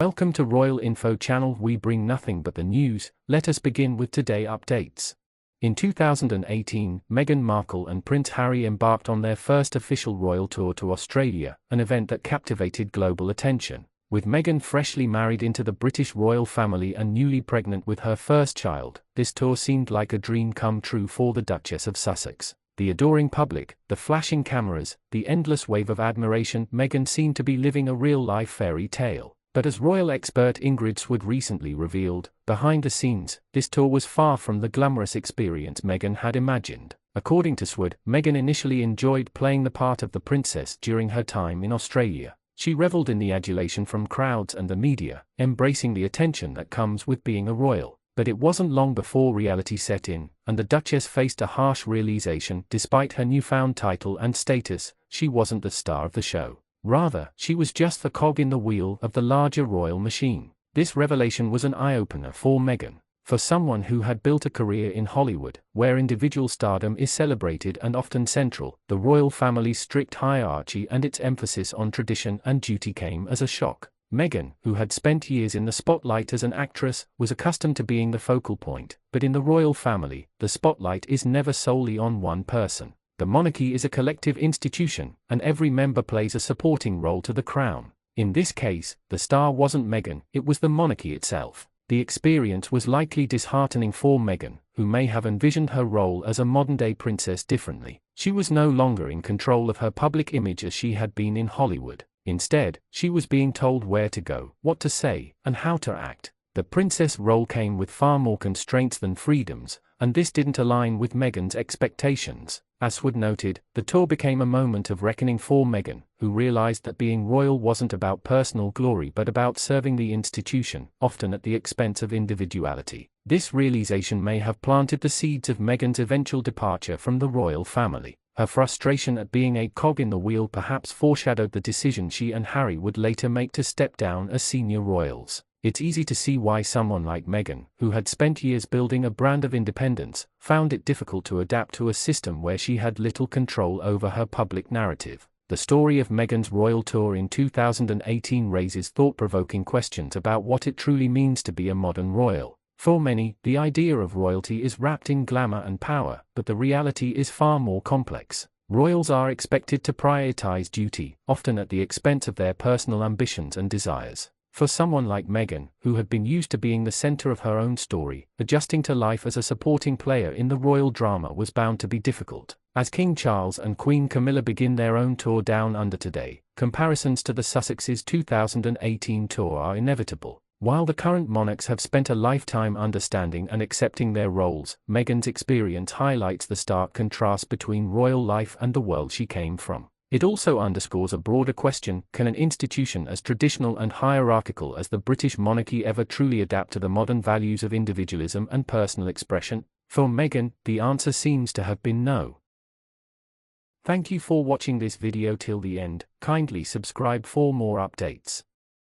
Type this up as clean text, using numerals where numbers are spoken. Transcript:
Welcome to Royal Info Channel. We bring nothing but the news. Let us begin with today updates. In 2018, Meghan Markle and Prince Harry embarked on their first official royal tour to Australia, an event that captivated global attention. With Meghan freshly married into the British royal family and newly pregnant with her first child, this tour seemed like a dream come true for the Duchess of Sussex. The adoring public, the flashing cameras, the endless wave of admiration, Meghan seemed to be living a real-life fairy tale. But as royal expert Ingrid Sword recently revealed, behind the scenes, this tour was far from the glamorous experience Meghan had imagined. According to Sword, Meghan initially enjoyed playing the part of the princess during her time in Australia. She reveled in the adulation from crowds and the media, embracing the attention that comes with being a royal. But it wasn't long before reality set in, and the Duchess faced a harsh realization. Despite her newfound title and status, she wasn't the star of the show. Rather, she was just the cog in the wheel of the larger royal machine. This revelation was an eye-opener for Meghan. For someone who had built a career in Hollywood, where individual stardom is celebrated and often central, the royal family's strict hierarchy and its emphasis on tradition and duty came as a shock. Meghan, who had spent years in the spotlight as an actress, was accustomed to being the focal point, but in the royal family, the spotlight is never solely on one person. The monarchy is a collective institution, and every member plays a supporting role to the crown. In this case, the star wasn't Meghan, it was the monarchy itself. The experience was likely disheartening for Meghan, who may have envisioned her role as a modern-day princess differently. She was no longer in control of her public image as she had been in Hollywood. Instead, she was being told where to go, what to say, and how to act. The princess role came with far more constraints than freedoms, and this didn't align with Meghan's expectations. As Sword noted, the tour became a moment of reckoning for Meghan, who realized that being royal wasn't about personal glory but about serving the institution, often at the expense of individuality. This realization may have planted the seeds of Meghan's eventual departure from the royal family. Her frustration at being a cog in the wheel perhaps foreshadowed the decision she and Harry would later make to step down as senior royals. It's easy to see why someone like Meghan, who had spent years building a brand of independence, found it difficult to adapt to a system where she had little control over her public narrative. The story of Meghan's royal tour in 2018 raises thought-provoking questions about what it truly means to be a modern royal. For many, the idea of royalty is wrapped in glamour and power, but the reality is far more complex. Royals are expected to prioritize duty, often at the expense of their personal ambitions and desires. For someone like Meghan, who had been used to being the center of her own story, adjusting to life as a supporting player in the royal drama was bound to be difficult. As King Charles and Queen Camilla begin their own tour down under today, comparisons to the Sussex's 2018 tour are inevitable. While the current monarchs have spent a lifetime understanding and accepting their roles, Meghan's experience highlights the stark contrast between royal life and the world she came from. It also underscores a broader question: can an institution as traditional and hierarchical as the British monarchy ever truly adapt to the modern values of individualism and personal expression? For Meghan, the answer seems to have been no. Thank you for watching this video till the end. Kindly subscribe for more updates.